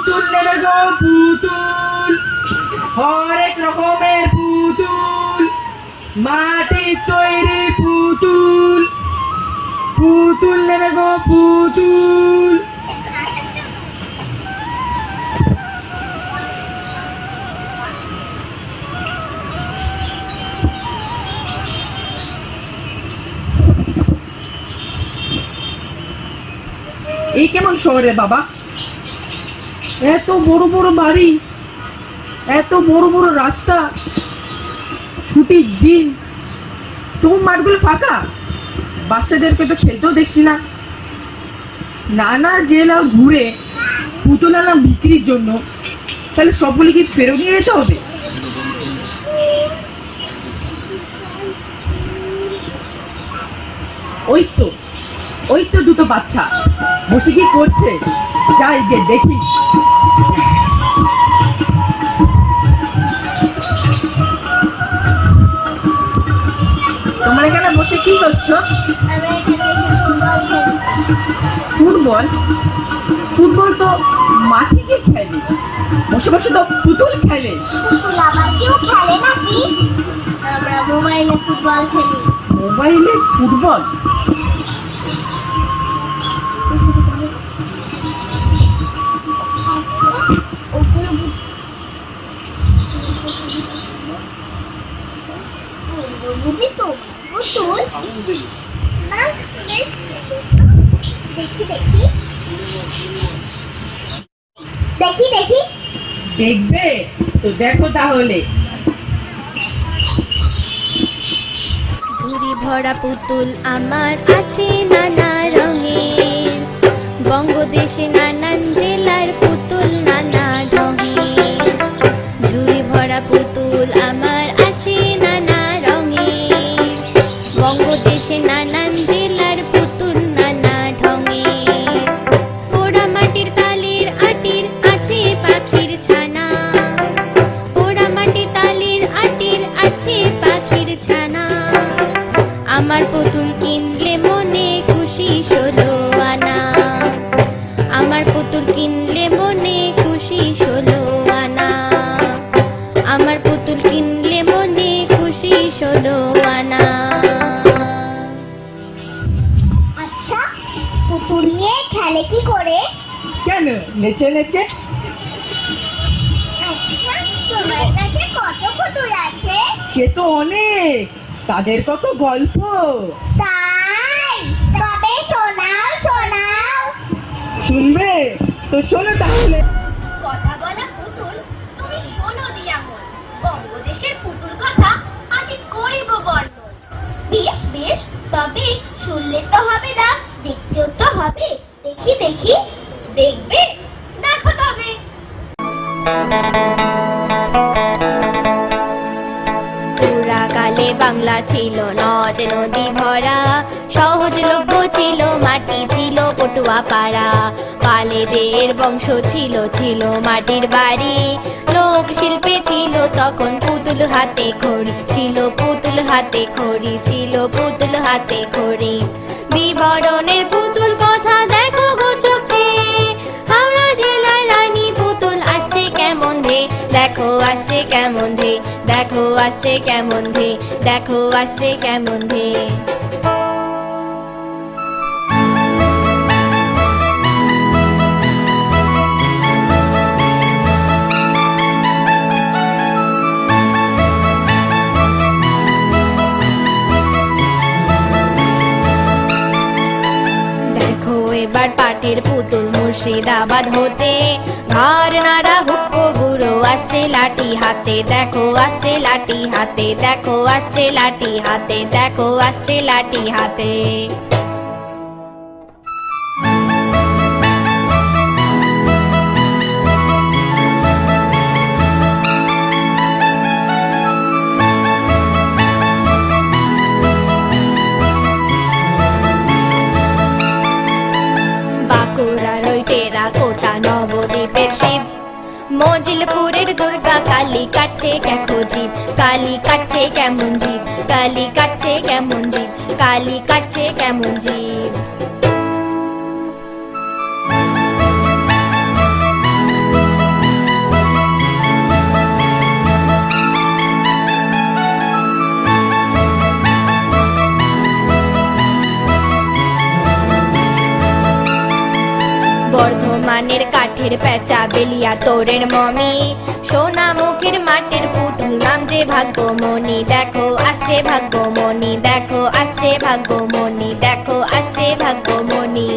পুতুল নেবে গো পুতুল, হরেক রকমের পুতুল, মাটির তৈরি পুতুল, পুতুল নেবে গো পুতুল। এই কেমন শহরে বাবা, এত বড় বড় বাড়ি, এত বড় বড় রাস্তা, ছুটির দিন, তবু মাঠগুলো ফাঁকা, বাচ্চাদেরকে তো খেলতেও দেখছি না। নানা জেলা ঘুরে পুতুল আনলাম বিক্রির জন্য, তাহলে সবগুলি কি ফেরত নিয়ে যেতে হবে? ওই তো দুটো বাচ্চা বসে কি করছে, যাই গিয়ে দেখি। তোমরা এখানে বসে কি করছো? ফুটবল? ফুটবল তো মাঠে গিয়ে খেলে, বসে বসে তো পুতুল খেলে। পুতুল আবার কেউ খেলে নাকি? আমরা মোবাইলে ফুটবল খেলি। মোবাইলে ফুটবল? বুঝি তো পুতুল না, দেখি দেখি দেখি দেখি। দেখবে তো দেখো তাহলে। ঝুড়ি ভরা পুতুল আমার আছে নানা রঙের, বঙ্গদেশে নানান জেলার পুতুল নানা রঙের। ঝুড়ি ভরা পুতুল আমার আছে নানা রঙের, বঙ্গদেশে নানান জেলার পুতুল নানা ঢঙের। পোড়া মাটির তালের আটির আছে পাখির ছানা, পোড়া মাটির তালের আটির আছে পাখির ছানা। আমার পুতুল কিনলে মনে খুশি 16 আনা, আমার পুতুল কিনলে মনে খুশি 16 আনা, আমার পুতুল কিনলে মনে খুশি 16 আনা। আচ্ছা, পুতুল নিয়ে খেলে কি করে? কেন, নেচে নেচে। আচ্ছা, তোমার কাছে কত পুতুল আছে? সে তো অনেক, তাদের কত গল্প। তাই? তবে শোনাও শোনাও। শুনবে তো শোনো তাহলে। কথা বলা পুতুল তুমি শোনো দিয়া মন, বঙ্গদেশের পুতুল কথা আজ করিব বর্ণন। বেশ বেশ, তবে শুনলে তো হবে না, দেখতেও তো হবে। দেখি দেখি, দেখবে, দেখো তবে। পুরাকালে বাংলা ছিল নদ নদী ভরা, সহজলভ্য ছিল মাটি, ছিল পটুয়া পাড়া। পালেদের বংশ ছিল ছিল মাটির বাড়ি, লোক শিল্পে ছিল তখন পুতুল হাতে খড়ি, ছিল পুতুল হাতে খড়ি, ছিল পুতুল হাতে খড়ি। বিবরণের পুতুল কথা দেখো গোচক চেয়ে, হাওড়া জেলার রানী পুতুল আসছে কেমন ধে, দেখো আসছে কেমন ধে, দেখো আসছে কেমন ধে, দেখো আসছে কেমন ধে। দেখো এবার পাটের পুতুল মুর্শিদাবাদ হতে, ঘর নাড়া হুক্কো বুড়ো আসছে লাঠি হাতে, দেখো আসছে লাঠি হাতে, দেখো আসছে লাঠি হাতে, দেখো আসছে লাঠি হাতে। বাঁকুড়ার ওই টেরাকোটা নবদ্বীপের শিব, মজিলপুরের দুর্গা কালী কাটছে দেখো জীব, কালী কাটছে কেমন জীব, কালী কাটছে কেমন জীব, কালী কাটছে কেমন জীব। বাঘের প্যাঁচা বেলিয়া তোরের মমি, সোনা মুখের মাটির পুতুল নাম যে ভাগ্যমণি। দেখো আসছে ভাগ্যমণি, দেখো আসছে ভাগ্যমণি, দেখো আসছে ভাগ্যমণি।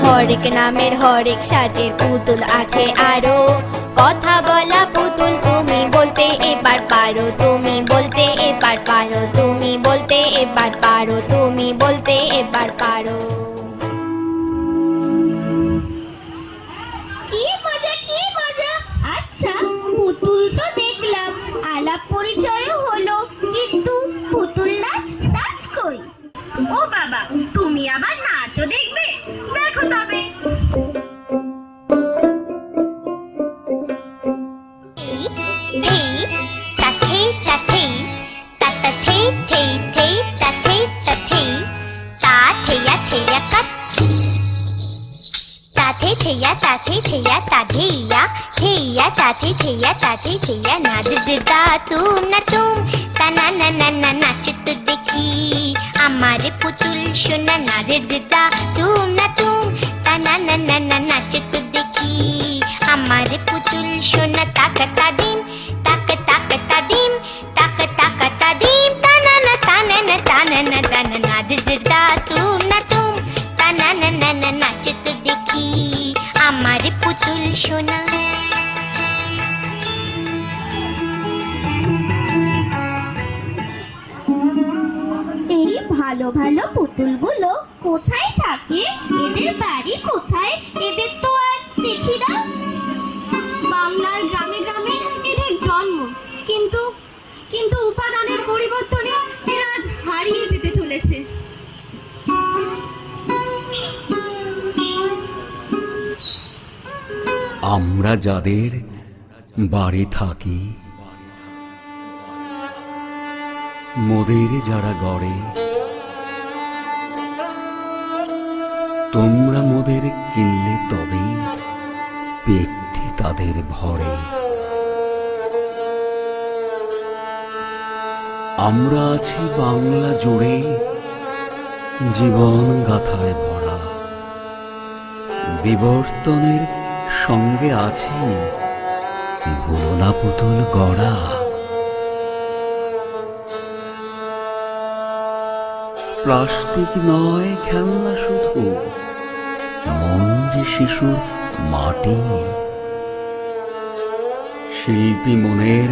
হরেক নামের হরেক সাজের পুতুল আছে আরো, কথা বলা পুতুল তুমি বলতে এবার পারো, তুমি বলতে এবার পারো, তুমি বলতে এবার পারো, তুমি বলতে এবার পারো। কি মজা কি মজা। আচ্ছা, পুতুল তো দেখলাম, আলাপ পরিচয়ও হলো, কিন্তু পুতুল নাচ নাচ কই? ও বাবা, তুমি আবার নাচও দেখবে? দেখো তবে। আমারে পুতুল সোনা নাচে দিদা তুম না তুম, তা না না না না নাচে তো দেখি। আমারে পুতুল সোনা তাকা তা দিম, তাকা তাকা তা দিম, তাকা তাকা তা দিম, তা না না তা না না তা না না তা না নাচে দিদা তুম না তুম, তা না না না না নাচে তো দেখি। আমারে পুতুল সোনা। এই ভালো ভালো পুতুলগুলো কোথায় থাকে? এদের বাড়ি কোথায়? এদের তো আর দেখি না। বাংলার গ্রামে গ্রামে এদের জন্ম, কিন্তু কিন্তু উপাদানের পরিবর্তনে এরা আজ হারিয়ে যেতে চলেছে। আমরা যাদের বাড়ি থাকি, মোদের যারা গড়ে, তোমরা মোদের কিনলে তবে পেটে তাদের ভরে। আমরা আছি বাংলা জুড়ে, জীবন গাথায় ভরা। বিবর্তনের সঙ্গে আছে ভোলা পুতুল গড়া। প্লাস্টিক নয় খেলনা শুধু, মন যে শিশুর মাটি। শিল্পী মনের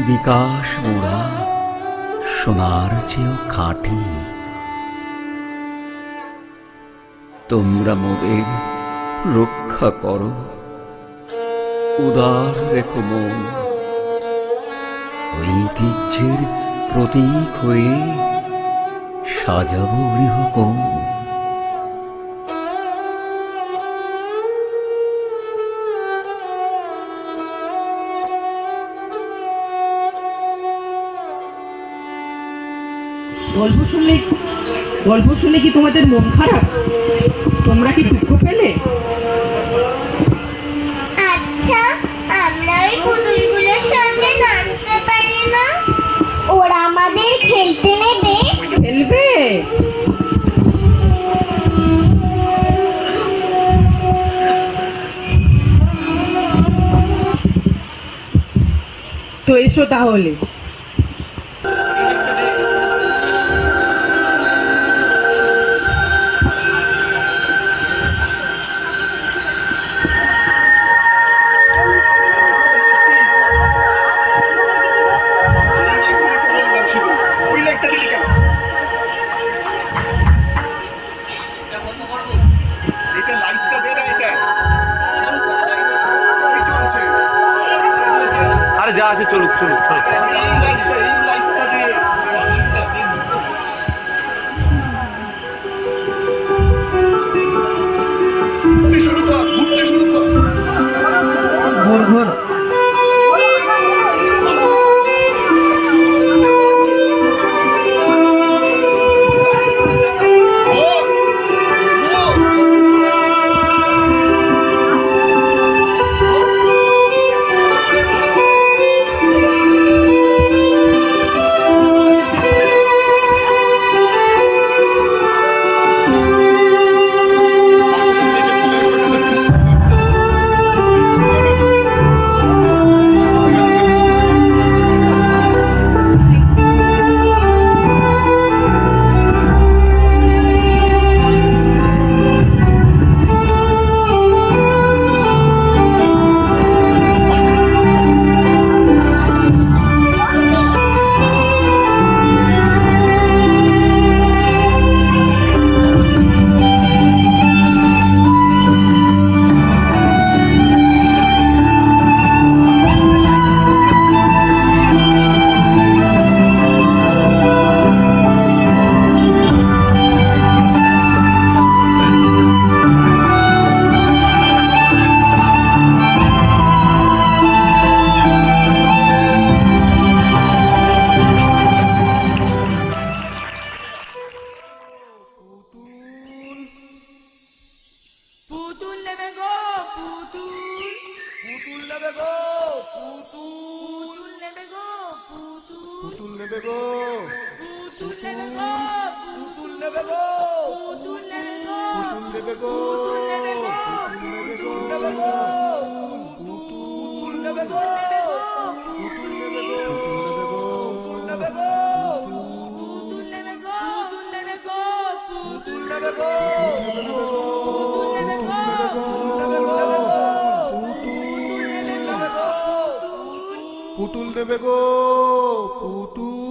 বিকাশ মোড়া, সোনার চেয়েও খাঁটি। তোমরা মোদের রক্ষা করো, উদার রেখো মন। ঐতিহ্যের প্রতীক হয়ে সাজাবো গৃহকোণ। গল্প শুনে কি তোমাদের মন খারাপ? তোমরা কি দুঃখ পেলে? আচ্ছা, আমরা ওই পুতুলগুলোর সঙ্গে নাচতে পারি না? ওরা আমাদের খেলতে নেবে? খেলবে? তো এসো তাহলে। আরে যা আছে চলুক চলুক চলুক। ঘোর ঘোর। পুতুল নেবে গো পুতুল নেবে গো পুতুল নেবে গো পুতুল নেবে গো পুতুল নেবে গো পুতুল নেবে গো পুতুল নেবে গো পুতুল নেবে গো পুতুল